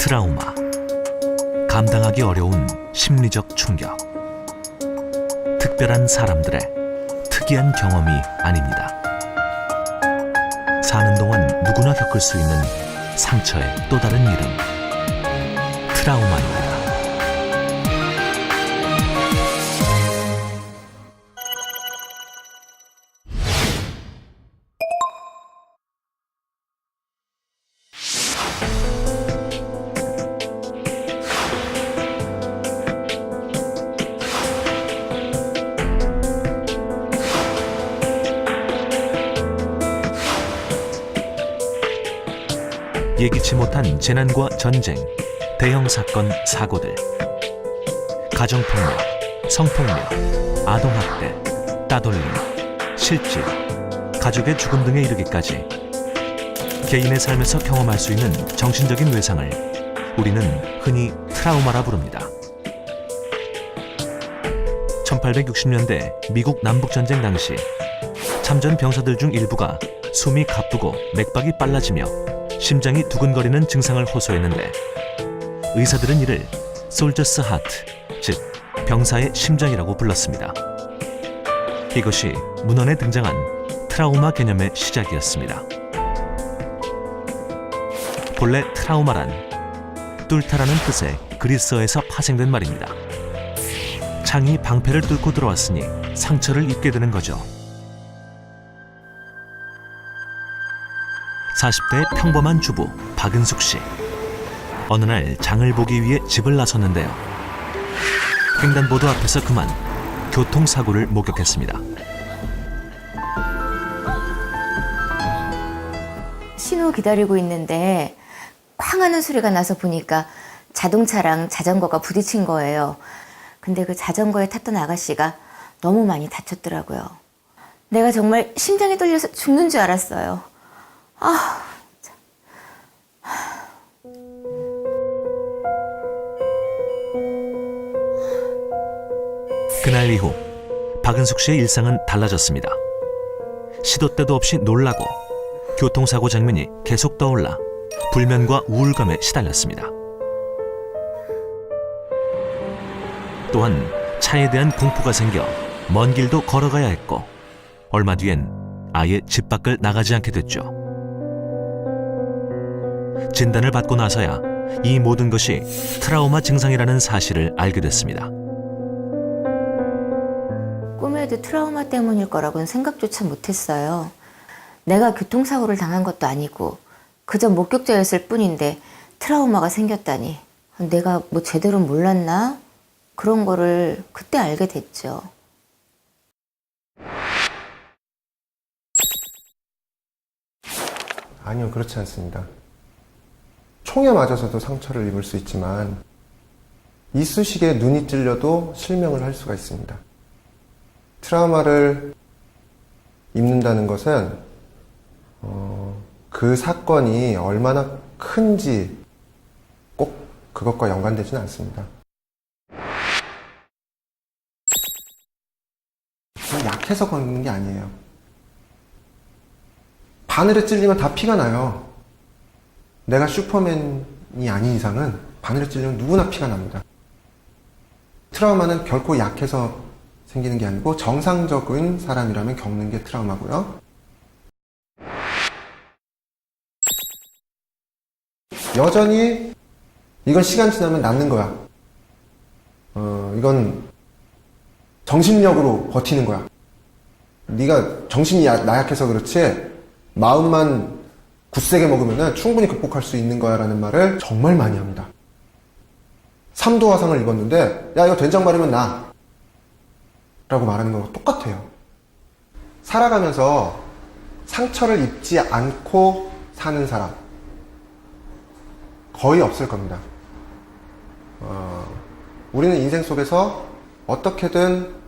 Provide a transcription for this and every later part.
트라우마. 감당하기 어려운 심리적 충격. 특별한 사람들의 특이한 경험이 아닙니다. 사는 동안 누구나 겪을 수 있는 상처의 또 다른 이름. 트라우마입니다. 예기치 못한 재난과 전쟁, 대형 사건, 사고들, 가정폭력, 성폭력, 아동학대, 따돌림, 실질, 가족의 죽음 등에 이르기까지 개인의 삶에서 경험할 수 있는 정신적인 외상을 우리는 흔히 트라우마라 부릅니다. 1860년대 미국 남북전쟁 당시 참전 병사들 중 일부가 숨이 가쁘고 맥박이 빨라지며 심장이 두근거리는 증상을 호소했는데 의사들은 이를 솔저스 하트, 즉 병사의 심장이라고 불렀습니다. 이것이 문헌에 등장한 트라우마 개념의 시작이었습니다. 본래 트라우마란 뚫다라는 뜻의 그리스어에서 파생된 말입니다. 창이 방패를 뚫고 들어왔으니 상처를 입게 되는 거죠. 40대 평범한 주부 박은숙 씨. 어느 날 장을 보기 위해 집을 나섰는데요. 횡단보도 앞에서 그만 교통사고를 목격했습니다. 신호 기다리고 있는데 쾅 하는 소리가 나서 보니까 자동차랑 자전거가 부딪힌 거예요. 근데 그 자전거에 탔던 아가씨가 너무 많이 다쳤더라고요. 내가 정말 심장이 떨려서 죽는 줄 알았어요. 참. 그날 이후 박은숙 씨의 일상은 달라졌습니다. 시도 때도 없이 놀라고 교통사고 장면이 계속 떠올라 불면과 우울감에 시달렸습니다. 또한 차에 대한 공포가 생겨 먼 길도 걸어가야 했고 얼마 뒤엔 아예 집 밖을 나가지 않게 됐죠. 진단을 받고 나서야 이 모든 것이 트라우마 증상이라는 사실을 알게 됐습니다. 꿈에도 트라우마 때문일 거라고는 생각조차 못했어요. 내가 교통사고를 당한 것도 아니고 그저 목격자였을 뿐인데 트라우마가 생겼다니 내가 뭐 제대로 몰랐나? 그런 거를 그때 알게 됐죠. 아니요, 그렇지 않습니다. 총에 맞아서도 상처를 입을 수 있지만 이쑤시개에 눈이 찔려도 실명을 할 수가 있습니다. 트라우마를 입는다는 것은 그 사건이 얼마나 큰지 꼭 그것과 연관되지는 않습니다. 약해서 그런 게 아니에요. 바늘에 찔리면 다 피가 나요. 내가 슈퍼맨이 아닌 이상은 바늘에 찔리면 누구나 피가 납니다. 트라우마는 결코 약해서 생기는 게 아니고 정상적인 사람이라면 겪는 게 트라우마고요. 여전히 이건 시간 지나면 낫는 거야. 이건 정신력으로 버티는 거야. 네가 정신이 나약해서 그렇지 마음만 굳세게 먹으면 충분히 극복할 수 있는 거야 라는 말을 정말 많이 합니다. 3도 화상을 입었는데 야 이거 된장 바르면 나 라고 말하는 거랑 똑같아요. 살아가면서 상처를 입지 않고 사는 사람 거의 없을 겁니다. 우리는 인생 속에서 어떻게든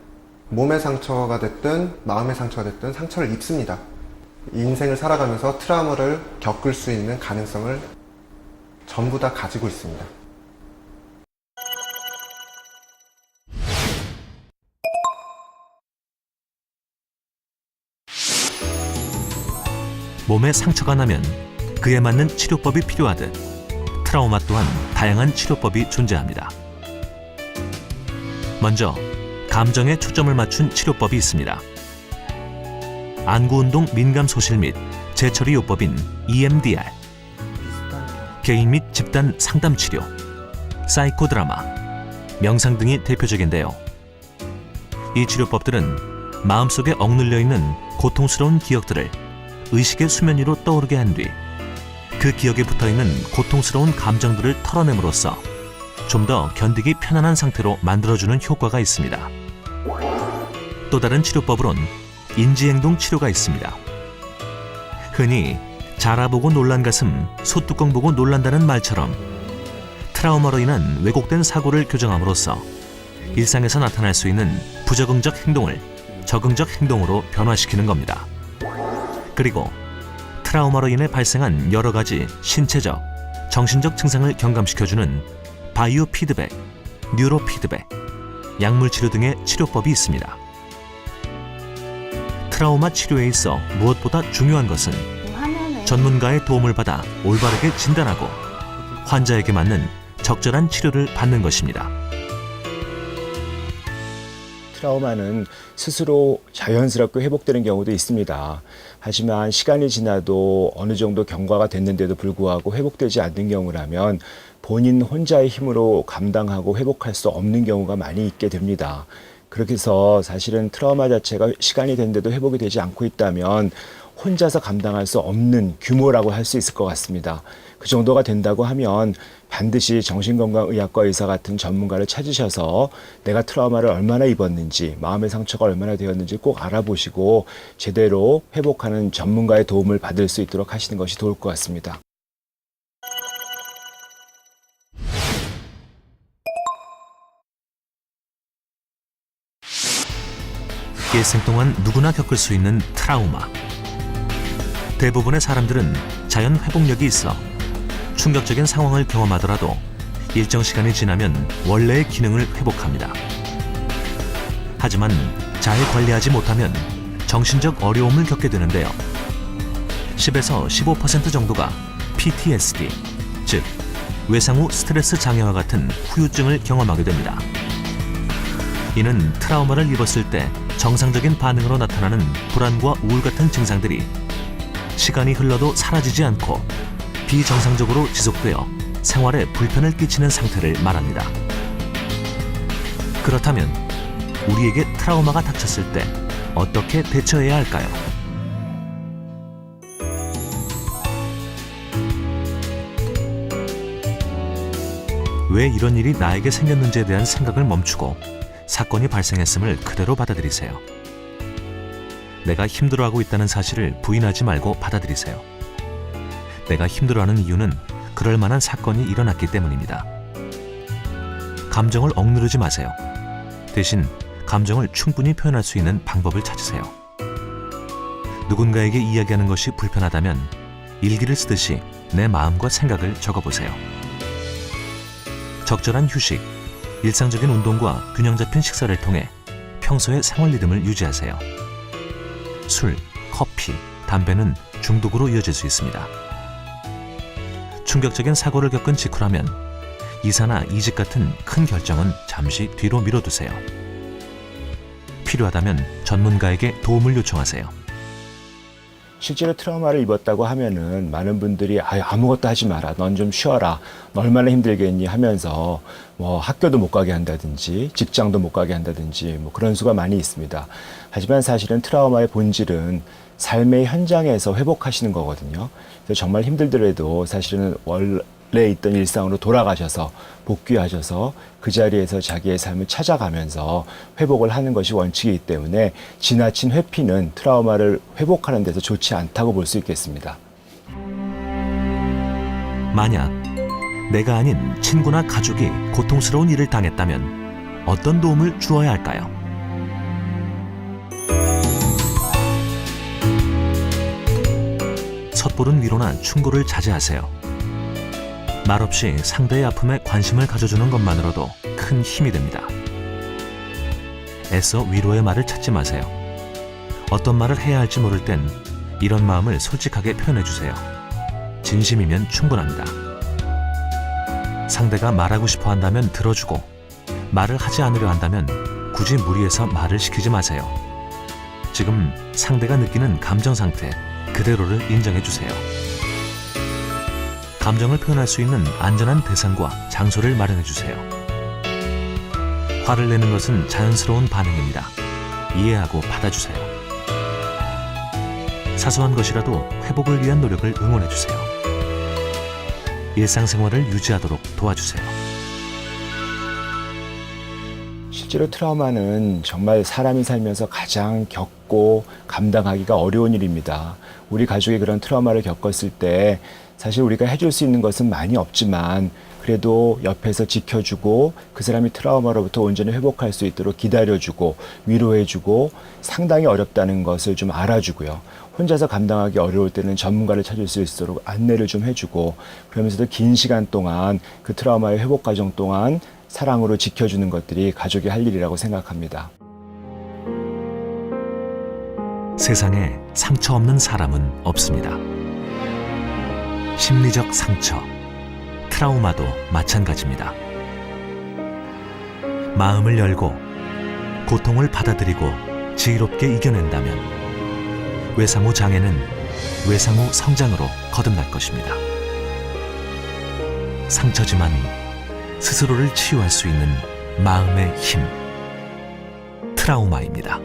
몸의 상처가 됐든 마음의 상처가 됐든 상처를 입습니다. 인생을 살아가면서 트라우마를 겪을 수 있는 가능성을 전부 다 가지고 있습니다. 몸에 상처가 나면 그에 맞는 치료법이 필요하듯 트라우마 또한 다양한 치료법이 존재합니다. 먼저 감정에 초점을 맞춘 치료법이 있습니다. 안구운동 민감소실 및 재처리 요법인 EMDR, 개인 및 집단 상담치료, 사이코드라마, 명상 등이 대표적인데요. 이 치료법들은 마음속에 억눌려 있는 고통스러운 기억들을 의식의 수면 위로 떠오르게 한 뒤 그 기억에 붙어있는 고통스러운 감정들을 털어냄으로써 좀 더 견디기 편안한 상태로 만들어주는 효과가 있습니다. 또 다른 치료법으론 인지행동 치료가 있습니다. 흔히 자라보고 놀란 가슴, 소뚜껑 보고 놀란다는 말처럼 트라우마로 인한 왜곡된 사고를 교정함으로써 일상에서 나타날 수 있는 부적응적 행동을 적응적 행동으로 변화시키는 겁니다. 그리고 트라우마로 인해 발생한 여러 가지 신체적, 정신적 증상을 경감시켜주는 바이오 피드백, 뉴로 피드백, 약물 치료 등의 치료법이 있습니다. 트라우마 치료에 있어 무엇보다 중요한 것은 전문가의 도움을 받아 올바르게 진단하고 환자에게 맞는 적절한 치료를 받는 것입니다. 트라우마는 스스로 자연스럽게 회복되는 경우도 있습니다. 하지만 시간이 지나도 어느 정도 경과가 됐는데도 불구하고 회복되지 않는 경우라면 본인 혼자의 힘으로 감당하고 회복할 수 없는 경우가 많이 있게 됩니다. 그렇게 해서 사실은 트라우마 자체가 시간이 됐는데도 회복이 되지 않고 있다면 혼자서 감당할 수 없는 규모라고 할 수 있을 것 같습니다. 그 정도가 된다고 하면 반드시 정신건강의학과 의사 같은 전문가를 찾으셔서 내가 트라우마를 얼마나 입었는지, 마음의 상처가 얼마나 되었는지 꼭 알아보시고 제대로 회복하는 전문가의 도움을 받을 수 있도록 하시는 것이 좋을 것 같습니다. 일생 동안 누구나 겪을 수 있는 트라우마. 대부분의 사람들은 자연 회복력이 있어 충격적인 상황을 경험하더라도 일정 시간이 지나면 원래의 기능을 회복합니다. 하지만 잘 관리하지 못하면 정신적 어려움을 겪게 되는데요. 10에서 15% 정도가 PTSD, 즉 외상 후 스트레스 장애와 같은 후유증을 경험하게 됩니다. 이는 트라우마를 입었을 때 정상적인 반응으로 나타나는 불안과 우울 같은 증상들이 시간이 흘러도 사라지지 않고 비정상적으로 지속되어 생활에 불편을 끼치는 상태를 말합니다. 그렇다면 우리에게 트라우마가 닥쳤을 때 어떻게 대처해야 할까요? 왜 이런 일이 나에게 생겼는지에 대한 생각을 멈추고 사건이 발생했음을 그대로 받아들이세요. 내가 힘들어하고 있다는 사실을 부인하지 말고 받아들이세요. 내가 힘들어하는 이유는 그럴 만한 사건이 일어났기 때문입니다. 감정을 억누르지 마세요. 대신 감정을 충분히 표현할 수 있는 방법을 찾으세요. 누군가에게 이야기하는 것이 불편하다면 일기를 쓰듯이 내 마음과 생각을 적어보세요. 적절한 휴식, 일상적인 운동과 균형 잡힌 식사를 통해 평소의 생활 리듬을 유지하세요. 술, 커피, 담배는 중독으로 이어질 수 있습니다. 충격적인 사고를 겪은 직후라면 이사나 이직 같은 큰 결정은 잠시 뒤로 미뤄두세요. 필요하다면 전문가에게 도움을 요청하세요. 실제로 트라우마를 입었다고 하면은 많은 분들이 아무것도 하지 마라, 넌 좀 쉬어라, 너 얼마나 힘들겠니 하면서 뭐 학교도 못 가게 한다든지 직장도 못 가게 한다든지 뭐 그런 수가 많이 있습니다. 하지만 사실은 트라우마의 본질은 삶의 현장에서 회복하시는 거거든요. 그래서 정말 힘들더라도 사실은 원래 있던 일상으로 돌아가셔서 복귀하셔서 그 자리에서 자기의 삶을 찾아가면서 회복을 하는 것이 원칙이기 때문에 지나친 회피는 트라우마를 회복하는 데서 좋지 않다고 볼 수 있겠습니다. 만약 내가 아닌 친구나 가족이 고통스러운 일을 당했다면 어떤 도움을 주어야 할까요? 섣부른 위로나 충고를 자제하세요. 말없이 상대의 아픔에 관심을 가져주는 것만으로도 큰 힘이 됩니다. 애써 위로의 말을 찾지 마세요. 어떤 말을 해야 할지 모를 땐 이런 마음을 솔직하게 표현해주세요. 진심이면 충분합니다. 상대가 말하고 싶어 한다면 들어주고, 말을 하지 않으려 한다면 굳이 무리해서 말을 시키지 마세요. 지금 상대가 느끼는 감정 상태 그대로를 인정해 주세요. 감정을 표현할 수 있는 안전한 대상과 장소를 마련해 주세요. 화를 내는 것은 자연스러운 반응입니다. 이해하고 받아주세요. 사소한 것이라도 회복을 위한 노력을 응원해 주세요. 일상생활을 유지하도록 도와주세요. 실제로 트라우마는 정말 사람이 살면서 가장 겪고 감당하기가 어려운 일입니다. 우리 가족이 그런 트라우마를 겪었을 때 사실 우리가 해줄 수 있는 것은 많이 없지만 그래도 옆에서 지켜주고 그 사람이 트라우마로부터 온전히 회복할 수 있도록 기다려주고 위로해주고 상당히 어렵다는 것을 좀 알아주고요. 혼자서 감당하기 어려울 때는 전문가를 찾을 수 있도록 안내를 좀 해주고 그러면서도 긴 시간 동안 그 트라우마의 회복 과정 동안 사랑으로 지켜주는 것들이 가족이 할 일이라고 생각합니다. 세상에 상처 없는 사람은 없습니다. 심리적 상처, 트라우마도 마찬가지입니다. 마음을 열고 고통을 받아들이고 지혜롭게 이겨낸다면 외상후 장애는 외상후 성장으로 거듭날 것입니다. 상처지만 스스로를 치유할 수 있는 마음의 힘, 트라우마입니다.